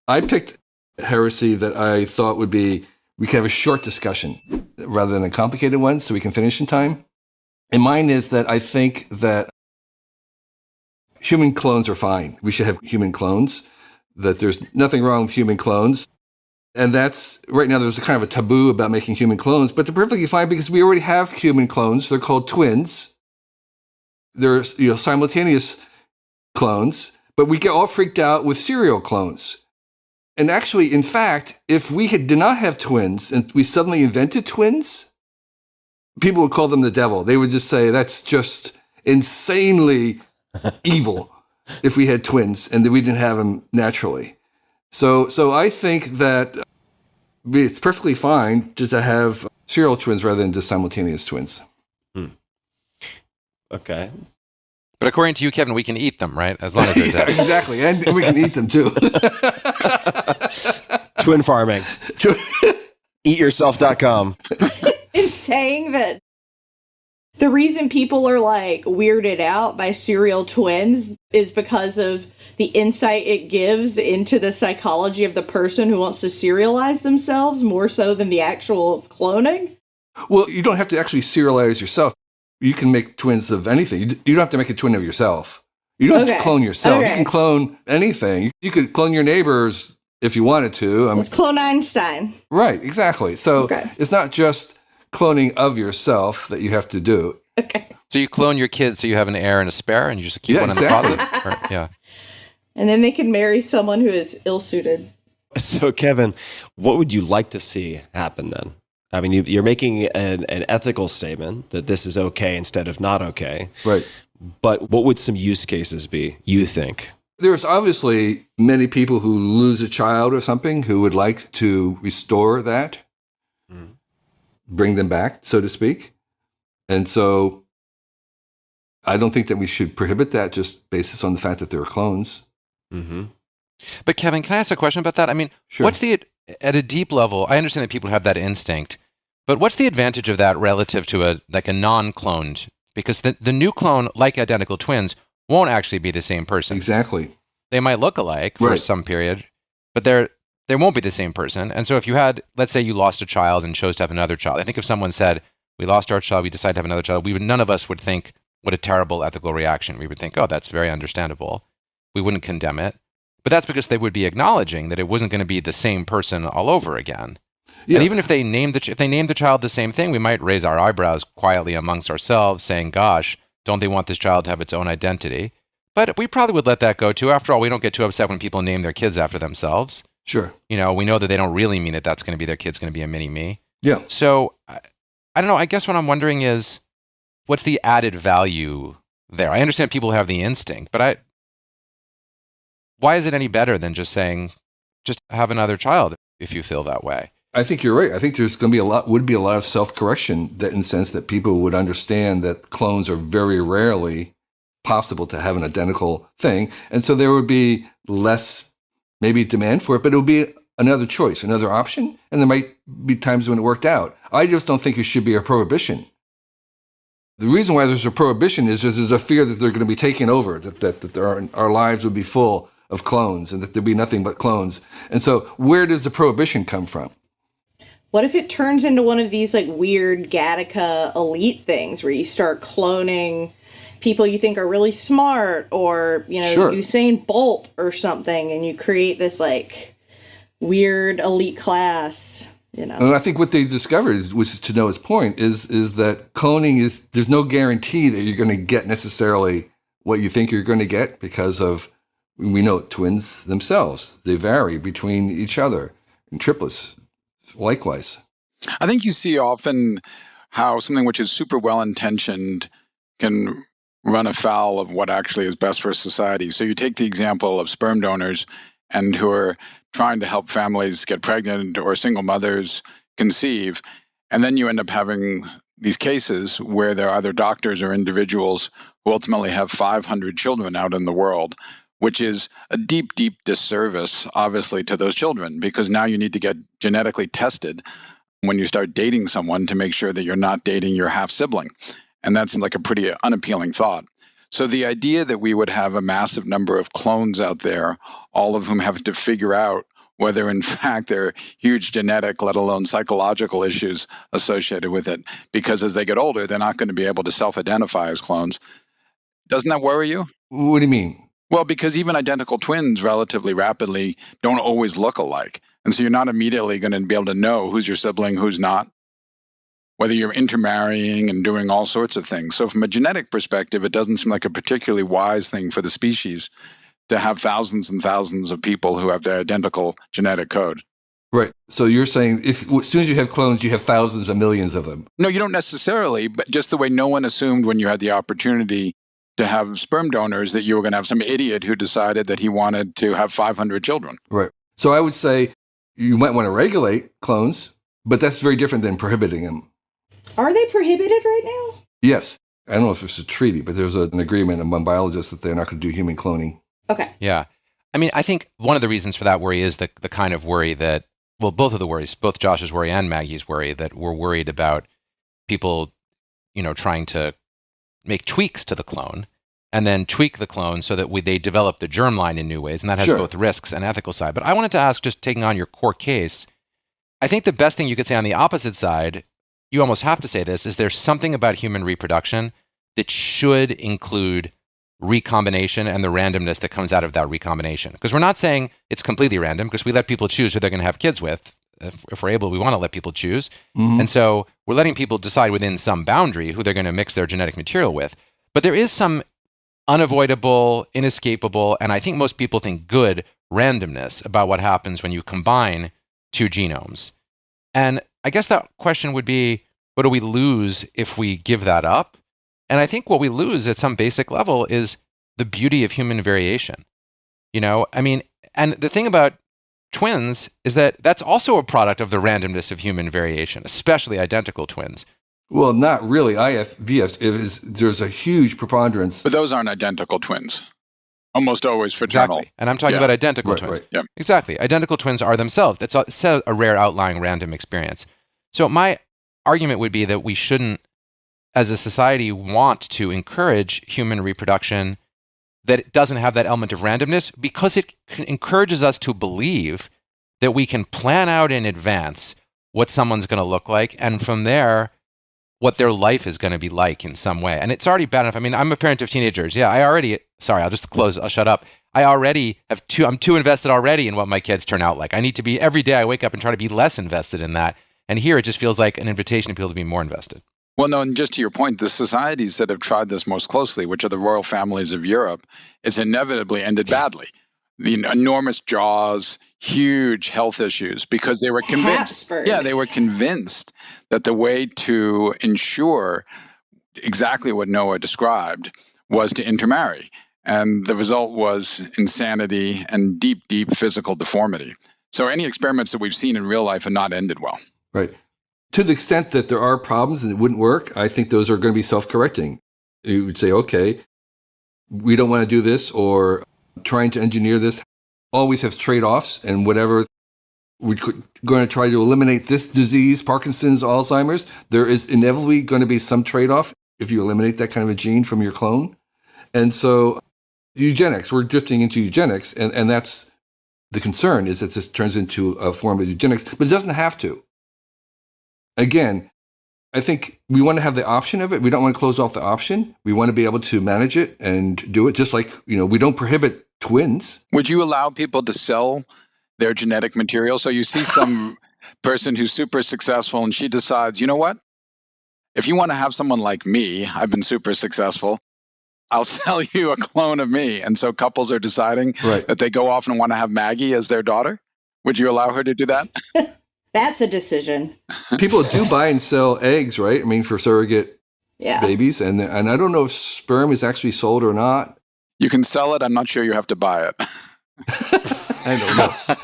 I picked heresy that I thought would be, we could have a short discussion rather than a complicated one so we can finish in time. And mine is that I think that human clones are fine. We should have human clones, that there's nothing wrong with human clones. And that's, right now there's a kind of a taboo about making human clones, but they're perfectly fine because we already have human clones. They're called twins. They're simultaneous clones, but we get all freaked out with serial clones. And actually, in fact, if we did not have twins and we suddenly invented twins, people would call them the devil. They would just say that's just insanely evil if we had twins and that we didn't have them naturally. So I think that it's perfectly fine just to have serial twins rather than just simultaneous twins. Okay. But according to you, Kevin, we can eat them, right? As long as they're dead. Exactly. And we can eat them too. Twin farming. Eatyourself.com. In saying that the reason people are like weirded out by serial twins is because of the insight it gives into the psychology of the person who wants to serialize themselves more so than the actual cloning. Well, you don't have to actually serialize yourself. You can make twins of anything. You don't have to make a twin of yourself. You don't have to clone yourself. You can clone anything. You could clone your neighbors if you wanted to. Let's clone Einstein. Right, exactly. So it's not just cloning of yourself that you have to do. Okay. So you clone your kids so you have an heir and a spare and you just keep one in the closet? Or, And then they can marry someone who is ill-suited. So, Kevin, what would you like to see happen then? I mean, you're making an ethical statement that this is okay instead of not okay. Right. But what would some use cases be, you think? There's obviously many people who lose a child or something who would like to restore that, bring them back, so to speak. And so I don't think that we should prohibit that just based on the fact that they're clones. Mm-hmm. But Kevin, can I ask a question about that? I mean, what's at a deep level, I understand that people have that instinct, but what's the advantage of that relative to a non-cloned? Because the new clone, like identical twins, won't actually be the same person. Exactly. They might look alike for some period, but they won't be the same person. And so if you had, let's say you lost a child and chose to have another child, I think if someone said, we lost our child, we decided to have another child, none of us would think, what a terrible ethical reaction. We would think, oh, that's very understandable. We wouldn't condemn it. But that's because they would be acknowledging that it wasn't going to be the same person all over again. Yeah. And even if they named the child the same thing, we might raise our eyebrows quietly amongst ourselves, saying, "Gosh, don't they want this child to have its own identity?" But we probably would let that go too. After all, we don't get too upset when people name their kids after themselves. Sure. We know that they don't really mean that that's going to be their kid's going to be a mini me. Yeah. So I don't know. I guess what I'm wondering is, what's the added value there? I understand people have the instinct, but why is it any better than just saying, just have another child if you feel that way? I think you're right. I think there's going to be a lot of self-correction that in the sense that people would understand that clones are very rarely possible to have an identical thing. And so there would be less maybe demand for it, but it would be another choice, another option. And there might be times when it worked out. I just don't think it should be a prohibition. The reason why there's a prohibition is there's a fear that they're going to be taken over, that our lives would be full of clones and that there'd be nothing but clones. And so where does the prohibition come from? What if it turns into one of these like weird Gattaca elite things where you start cloning people you think are really smart or, Usain Bolt or something, and you create this like weird elite class, And I think what they discovered, which is to Noah's point, is that cloning there's no guarantee that you're going to get necessarily what you think you're going to get because of, we know twins themselves, they vary between each other, and triplets likewise. I think you see often how something which is super well-intentioned can run afoul of what actually is best for society. So you take the example of sperm donors and who are trying to help families get pregnant or single mothers conceive, and then you end up having these cases where there are either doctors or individuals who ultimately have 500 children out in the world, which is a deep, deep disservice, obviously, to those children, because now you need to get genetically tested when you start dating someone to make sure that you're not dating your half-sibling. And that seems like a pretty unappealing thought. So the idea that we would have a massive number of clones out there, all of whom have to figure out whether in fact there are huge genetic, let alone psychological issues associated with it. Because as they get older, they're not going to be able to self-identify as clones. Doesn't that worry you? What do you mean? Well, because even identical twins relatively rapidly don't always look alike. And so you're not immediately going to be able to know who's your sibling, who's not, whether you're intermarrying and doing all sorts of things. So from a genetic perspective, it doesn't seem like a particularly wise thing for the species to have thousands and thousands of people who have the identical genetic code. Right. So you're saying as soon as you have clones, you have thousands of millions of them. No, you don't necessarily, but just the way no one assumed when you had the opportunity to have sperm donors that you were going to have some idiot who decided that he wanted to have 500 children. Right. So I would say you might want to regulate clones, but that's very different than prohibiting them. Are they prohibited right now? Yes. I don't know if it's a treaty, but there's an agreement among biologists that they're not going to do human cloning. Okay. Yeah. I mean, I think one of the reasons for that worry is the kind of worry that, well, both of the worries, both Josh's worry and Maggie's worry, that we're worried about people, trying to make tweaks to the clone and then tweak the clone so that they develop the germline in new ways. And that has both risks and ethical side. But I wanted to ask, just taking on your core case, I think the best thing you could say on the opposite side, you almost have to say this, is there's something about human reproduction that should include recombination and the randomness that comes out of that recombination. Because we're not saying it's completely random, because we let people choose who they're going to have kids with. If we're able, we want to let people choose. Mm-hmm. And so we're letting people decide within some boundary who they're going to mix their genetic material with. But there is some unavoidable, inescapable, and I think most people think good randomness about what happens when you combine two genomes. And I guess that question would be, what do we lose if we give that up? And I think what we lose at some basic level is the beauty of human variation. And the thing about twins is that that's also a product of the randomness of human variation, especially identical twins. Well, not really. VF, there's a huge preponderance. But those aren't identical twins. Almost always fraternal. Exactly. And I'm talking about identical twins. Right. Yeah. Exactly. Identical twins are themselves. It's a rare outlying random experience. So my argument would be that we shouldn't, as a society, want to encourage human reproduction that it doesn't have that element of randomness, because it encourages us to believe that we can plan out in advance what someone's going to look like, and from there, what their life is going to be like in some way. And it's already bad enough. I mean, I'm a parent of teenagers. Yeah, I'll just close, I'll shut up. I'm too invested already in what my kids turn out like. I need to be, every day I wake up and try to be less invested in that. And here it just feels like an invitation to people to be more invested. Well, no, and just to your point, the societies that have tried this most closely, which are the royal families of Europe, it's inevitably ended badly. The enormous jaws, huge health issues, because they were convinced. Yeah, they were convinced that the way to ensure exactly what Noah described was to intermarry. And the result was insanity and deep, deep physical deformity. So any experiments that we've seen in real life have not ended well. Right. To the extent that there are problems and it wouldn't work, I think those are going to be self-correcting. You would say, okay, we don't want to do this, or trying to engineer this always has trade-offs, and whatever we're going to try to eliminate this disease, Parkinson's, Alzheimer's, there is inevitably going to be some trade-off if you eliminate that kind of a gene from your clone. And so eugenics, we're drifting into eugenics, and that's the concern, is that this turns into a form of eugenics, but it doesn't have to. Again, I think we want to have the option of it. We don't want to close off the option. We want to be able to manage it and do it, just like, we don't prohibit twins. Would you allow people to sell their genetic material? So you see some person who's super successful and she decides, you know what? If you want to have someone like me, I've been super successful, I'll sell you a clone of me. And so couples are deciding that they go off and want to have Maggie as their daughter. Would you allow her to do that? That's a decision. People do buy and sell eggs, right? I mean, for surrogate babies. And I don't know if sperm is actually sold or not. You can sell it. I'm not sure you have to buy it. I don't know.